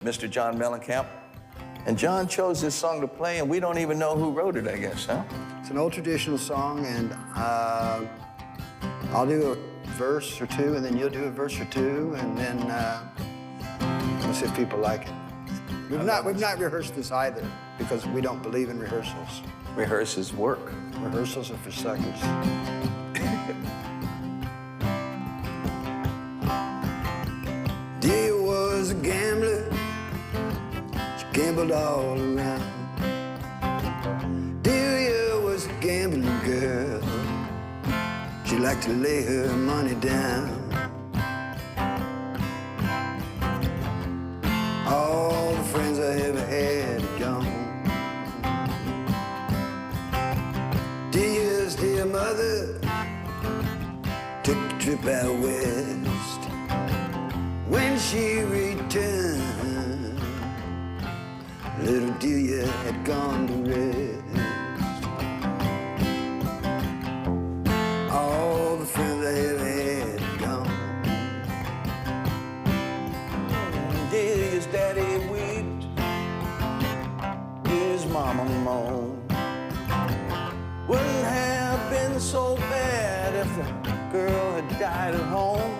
Mr. John Mellencamp. And John chose this song to play, and we don't even know who wrote it, I guess, huh? It's an old traditional song, and I'll do a verse or two, and then you'll do a verse or two, and then we'll see if people like it. We've not rehearsed this either, because we don't believe in rehearsals. Rehearses work. Rehearsals are for suckers. Delia was a gambler. She gambled all around. Delia was a gambling girl. She liked to lay her money down. All the friends I ever had are gone. Delia's dear mother took a trip out west. When she returned, little Delia had gone to rest. All the friends I ever had are gone. Delia's daddy wept, his mama moaned. Wouldn't have been so bad if the girl had died at home.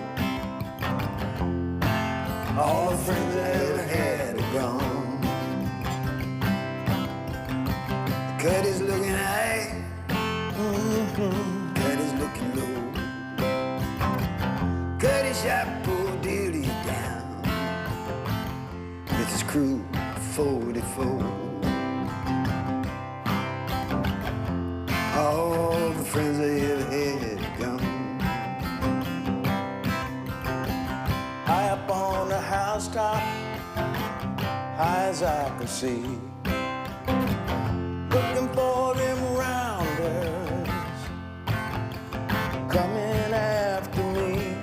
All the friends I ever had are gone. Cuddy's looking high, Cuddy's looking low. Cuddy shot poor Delia down with his crew of 44. All the friends I ever had are gone. High up on the housetop, high as I could see, looking for them rounders coming after me.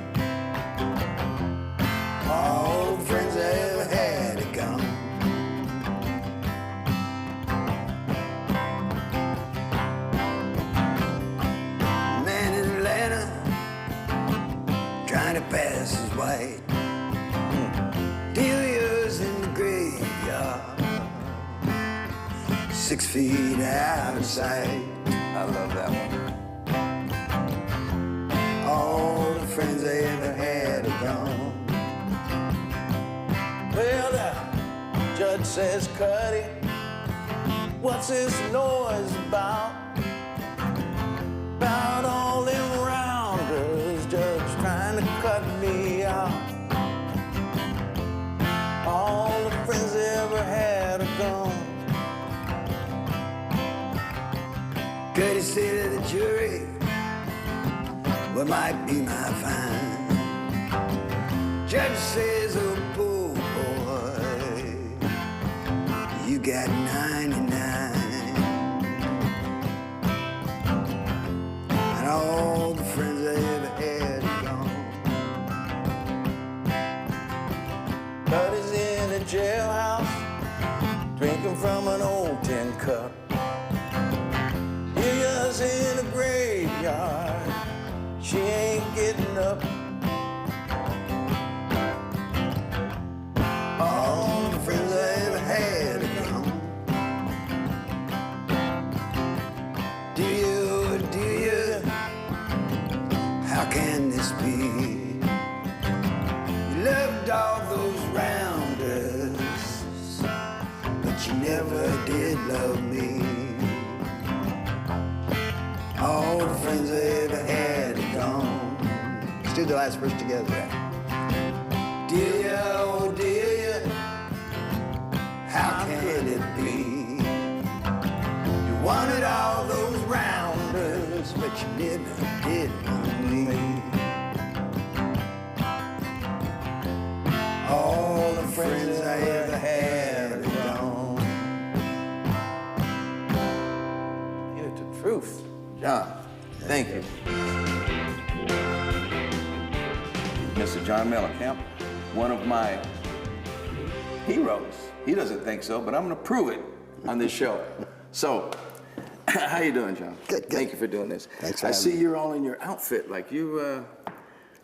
All the friends I ever had are gone. Man in Atlanta trying to pass his white. Delia's in the graveyard, 6 feet out of sight. I love that one. All the friends I ever had are gone. Well, the judge says, Cuddy, what's this noise about? About all them rounders, judge trying to cut me out. All the friends I ever had are gone. Cuddy said to the jury, what might be my fine? Judge says, oh, poor boy, you got 99. And all the friends I ever had are gone. Cuddy's in a jailhouse, drinking from an old tin cup. Delia's in a graveyard, she ain't getting up. All the friends I ever had are gone. Delia, Delia, how can this be? You loved all those rounders, but you never did love me. All the friends I ever had are gone. Let's do the last verse together. Delia, oh Delia, how can it be? You wanted all those rounders, but you never did love me. All the friends I ever had are gone. Here's the truth. John, thank you. Mr. John Mellencamp, one of my heroes. He doesn't think so, but I'm gonna prove it on this show. So, how you doing, John? Good, good. Thank you for doing this. Thanks for I having see me. you're all in your outfit, like you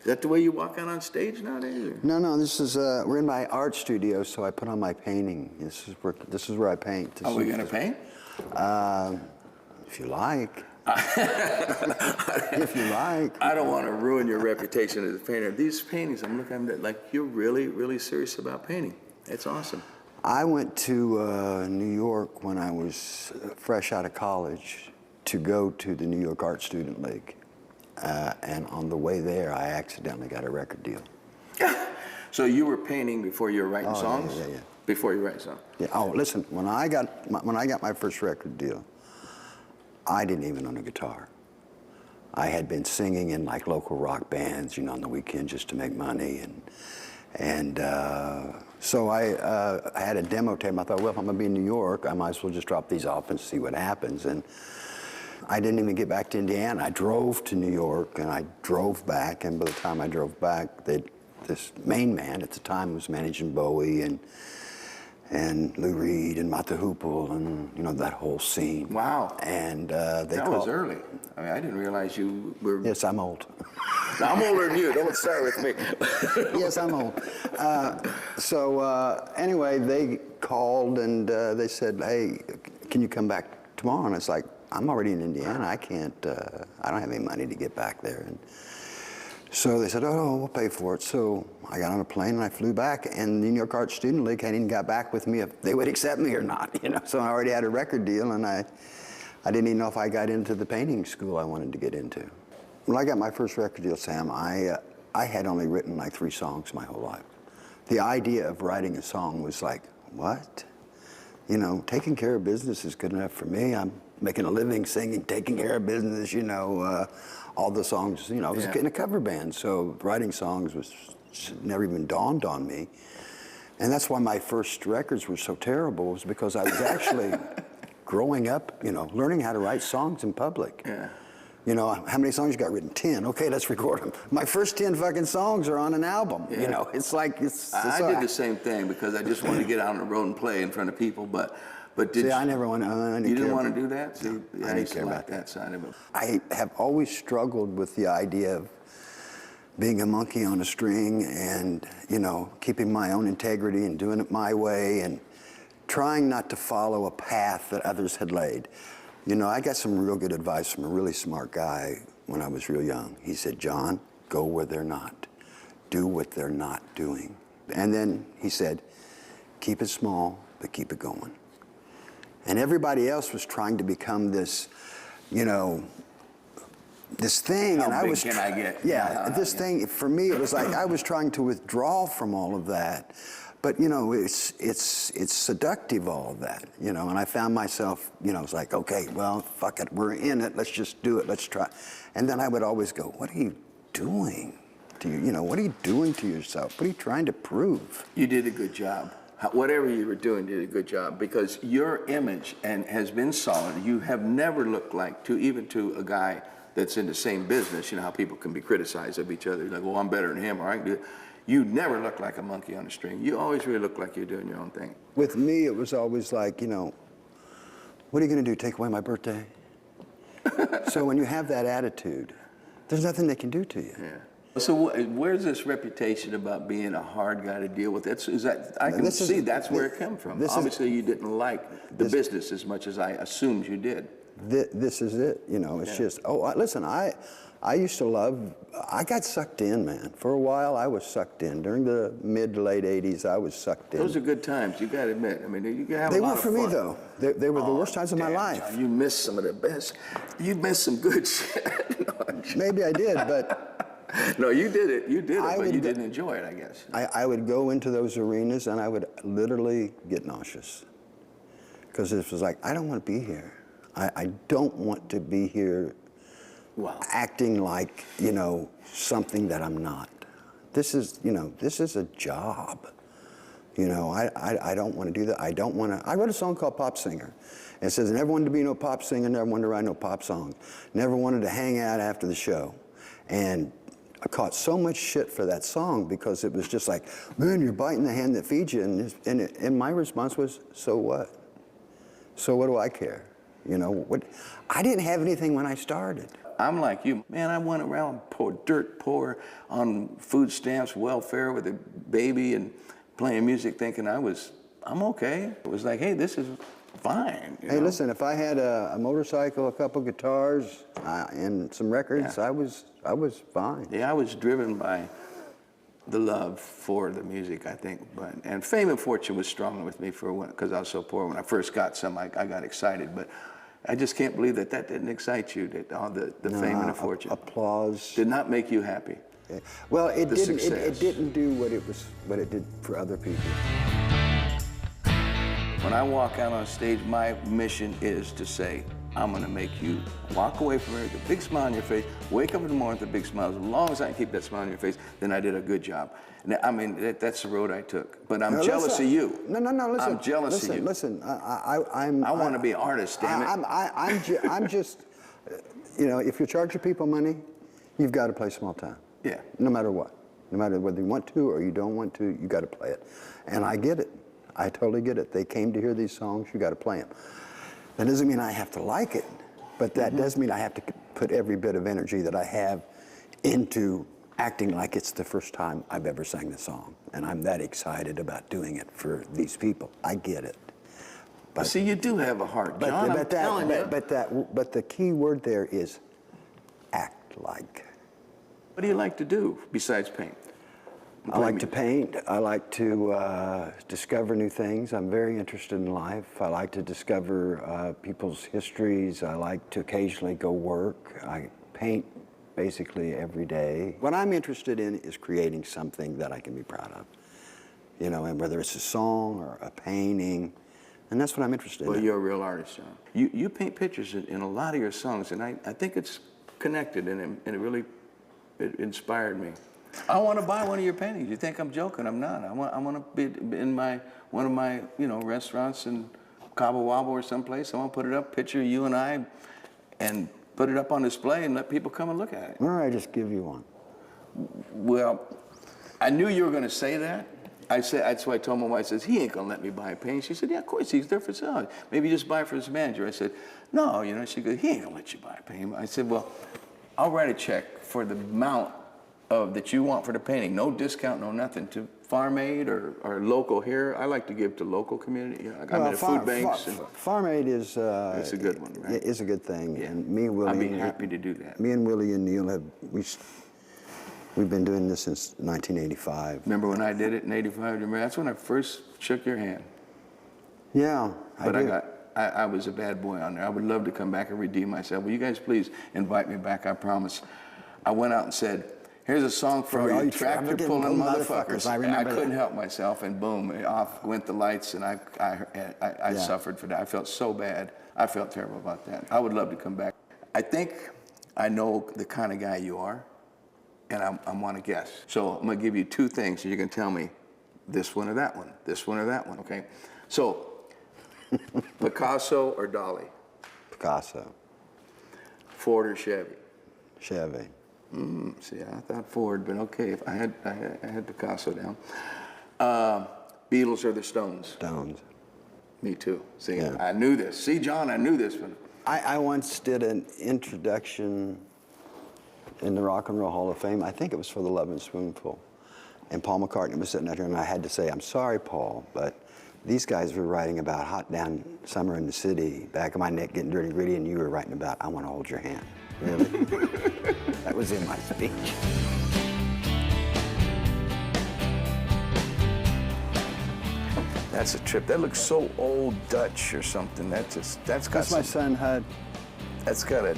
Is that the way you walk out on stage nowadays? Or? No, this is, we're in my art studio, so I put on my painting. This is where I paint. Are we going to paint? If you like. If you like. I don't want to ruin your reputation as a painter. These paintings, I'm looking at like you're really, really serious about painting. It's awesome. I went to New York when I was fresh out of college to go to the New York Art Student League. And on the way there, I accidentally got a record deal. So you were painting before you were writing songs? Yeah. Before you write songs? Yeah. Oh, listen, when I got my first record deal, I didn't even own a guitar. I had been singing in like local rock bands, you know, on the weekend just to make money, and so I had a demo tape. I thought, well, if I'm gonna be in New York, I might as well just drop these off and see what happens. And I didn't even get back to Indiana. I drove to New York and I drove back, and by the time I drove back, this main man at the time was managing Bowie and Lou Reed and Mott the Hoople and, you know, that whole scene. Wow. And that was early. I mean, I didn't realize you were... Yes, I'm old. I'm older than you. Don't start with me. Yes, I'm old. Anyway, they called and they said, hey, can you come back tomorrow? And it's like, I'm already in Indiana. I can't, I don't have any money to get back there. And so they said, oh, we'll pay for it. So I got on a plane and I flew back, and the New York Art Student League hadn't even got back with me if they would accept me or not, you know. So I already had a record deal, and I didn't even know if I got into the painting school I wanted to get into. When I got my first record deal, Sam, I had only written like 3 songs my whole life. The idea of writing a song was like, what? You know, taking care of business is good enough for me. I'm making a living singing, taking care of business, you know, all the songs, you know, I was in a cover band, so writing songs was never even dawned on me. And that's why my first records were so terrible, was because I was actually growing up, you know, learning how to write songs in public. Yeah. You know, how many songs you got written? 10. Okay, let's record them. My first 10 fucking songs are on an album. Yeah. You know, it's like, I did the same thing because I just wanted to get out on the road and play in front of people, but did I never want to. You didn't want to do that? See, no, I didn't used to care like about that side of it. I have always struggled with the idea of being a monkey on a string and, you know, keeping my own integrity and doing it my way and trying not to follow a path that others had laid. You know, I got some real good advice from a really smart guy when I was real young. He said, John, go where they're not. Do what they're not doing. And then he said, keep it small, but keep it going. And everybody else was trying to become this, you know, this thing. How and I big was can I get? Yeah, this thing, for me, it was like I was trying to withdraw from all of that. But, you know, it's seductive, all of that, you know, and I found myself, you know, it's like, okay, well, fuck it, we're in it, let's just do it, let's try. And then I would always go, what are you doing to you? You know, what are you doing to yourself? What are you trying to prove? You did a good job. Whatever you were doing, you did a good job, because your image has been solid. You have never looked like, even to a guy that's in the same business, you know how people can be criticized of each other, like, well, I'm better than him, or I can do it. You never look like a monkey on a string. You always really look like you're doing your own thing. With me, it was always like, you know, what are you going to do, take away my birthday? So when you have that attitude, there's nothing they can do to you. Yeah. So where's this reputation about being a hard guy to deal with? I can see that's where it came from. Obviously, you didn't like the business as much as I assumed you did. This is it, you know, it's just, listen, I used to love, I got sucked in, man. For a while, I was sucked in. During the mid to late 80s, I was sucked in. Those are good times, you gotta admit. I mean, you can have a lot of fun. They weren't for me, though. They were the worst times of my life. John, you missed some of the best. You missed some good shit. Maybe I did, but... No, you did it, but you didn't enjoy it, I guess. I would go into those arenas and I would literally get nauseous. Because it was like, I don't want to be here. I don't want to be here acting like, you know, something that I'm not. This is, you know, this is a job. You know, I don't want to do that. I don't want to. I wrote a song called Pop Singer. And it says, never wanted to be no pop singer, never wanted to write no pop song. Never wanted to hang out after the show. And I caught so much shit for that song because it was just like, man, you're biting the hand that feeds you. And my response was, so what? So what do I care? You know, I didn't have anything when I started. I'm like you. Man, I went around dirt poor on food stamps, welfare with a baby and playing music thinking I'm okay. It was like, hey, this is fine. Hey, listen, if I had a motorcycle, a couple guitars, and some records, I was fine. Yeah, I was driven by the love for the music, I think. And fame and fortune was strong with me because I was so poor. When I first got some, I got excited, but I just can't believe that didn't excite you, that all the fame and the fortune. Applause. Did not make you happy. Yeah. Well, it didn't. Success. It didn't do what it did for other people. When I walk out on stage, my mission is to say, I'm gonna make you walk away from here with a big smile on your face, wake up in the morning with a big smile. As long as I can keep that smile on your face, then I did a good job. And I mean, that's the road I took. But I'm jealous of you. No, listen. I'm jealous of you. Listen, I want to be an artist, damn it. I'm just, you know, if you're charging people money, you've got to play small time. Yeah. No matter what. No matter whether you want to or you don't want to, you got to play it. And I get it. I totally get it. They came to hear these songs, you got to play them. That doesn't mean I have to like it, but that does mean I have to put every bit of energy that I have into acting like it's the first time I've ever sang the song. And I'm that excited about doing it for these people. I get it. But see, you do have a heart, John. I'm telling you. But the key word there is act like. What do you like to do besides paint? I like to paint. I like to discover new things. I'm very interested in life. I like to discover people's histories. I like to occasionally go work. I paint basically every day. What I'm interested in is creating something that I can be proud of. You know, and whether it's a song or a painting, and that's what I'm interested in. Well, you're a real artist, John. You paint pictures in a lot of your songs, and I think it's connected, and it really inspired me. I want to buy one of your paintings. You think I'm joking? I'm not. I want to be in one of my restaurants in Cabo Wabo or someplace. I want to put it up, picture you and I, and put it up on display and let people come and look at it. Or I just give you one. Well, I knew you were going to say that. That's why I told my wife, I says, he ain't going to let me buy a painting. She said, yeah, of course, he's there for sale. Maybe just buy it for his manager. I said, no, she goes, he ain't going to let you buy a painting. I said, well, I'll write a check for the amount that you want for the painting. No discount, no nothing. To Farm Aid or local here. I like to give to local community. I got the food banks. Farm Aid is it's a good one, right? It's a good thing. Yeah. And me and Willie, I'd be happy to do that. Me and Willie and Neil we've been doing this since 1985. Remember when I did it in '85? Remember that's when I first shook your hand. Yeah, but I was a bad boy on there. I would love to come back and redeem myself. Will you guys please invite me back? I promise. I went out and said, here's a song for you tractor pulling motherfuckers. I couldn't help myself, and boom, off went the lights, and I suffered for that. I felt so bad. I felt terrible about that. I would love to come back. I think I know the kind of guy you are, and I want to guess. So I'm going to give you two things, and you're going to tell me this one or that one, this one or that one, okay? So, Picasso or Dali? Picasso. Ford or Chevy? Chevy. See, I thought Ford, but okay, if I had Picasso down. Beatles or the Stones? Stones. Me too. See, yeah. I knew this. See, John, I knew this one. I once did an introduction in the Rock and Roll Hall of Fame. I think it was for the Lovin' Spoonful. And Paul McCartney was sitting out here, and I had to say, I'm sorry, Paul, but these guys were writing about hot down summer in the city, back of my neck getting dirty gritty, and you were writing about, I want to hold your hand. Really? That was in my speech. That's a trip. That looks so old Dutch or something. That's my son Hud. That's got it.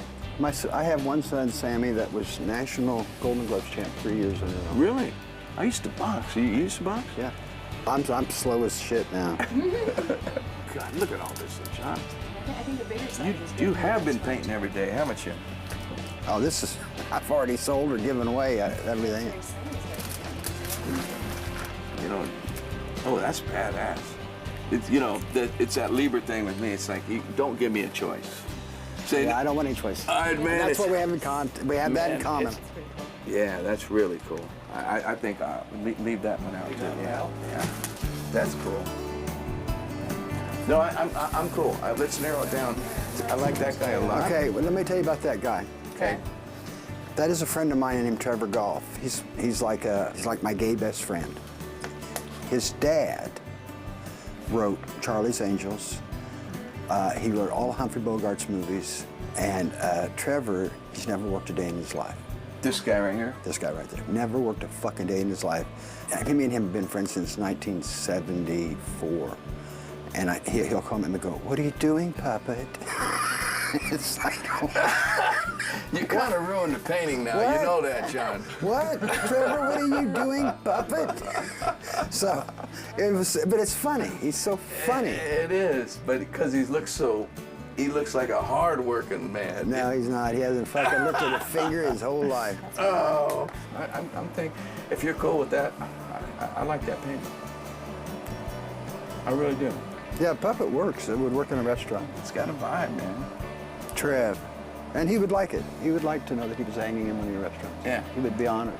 I have one son, Sammy, that was national Golden Gloves champ 3 years in a row. Really? I used to box. You used to box? Yeah. I'm slow as shit now. God, look at all this, John. I think the bigger size is You have been painting every day, haven't you? Oh, I've already sold or given away everything. Oh, that's badass. It's that Lieber thing with me. It's like, you don't give me a choice. I don't want any choice. Man, that's what we have in common. We have that in common. Yeah, that's really cool. I think I'll leave that one out too. Yeah, that's cool. No, I'm cool. Let's narrow it down. I like that guy a lot. Okay, well, let me tell you about that guy. Okay. That is a friend of mine named Trevor Goff. He's like my gay best friend. His dad wrote Charlie's Angels. He wrote all Humphrey Bogart's movies. And Trevor, he's never worked a day in his life. This guy right here? This guy right there. Never worked a fucking day in his life. Me and him have been friends since 1974. And he'll come in and go, "What are you doing, puppet?" It's like, You kind of ruined the painting now. What? You know that, John. "What, Trevor? What are you doing, puppet?" So, but it's funny. He's so funny. It is, but because he looks like a hard-working man. No, he's not. He hasn't fucking lifted a finger his whole life. Oh, I'm thinking, if you're cool with that, I like that painting. I really do. Yeah, puppet works. It would work in a restaurant. It's got a vibe, man. Trev. And he would like it. He would like to know that he was hanging in one of your restaurants. Yeah. He would be honored.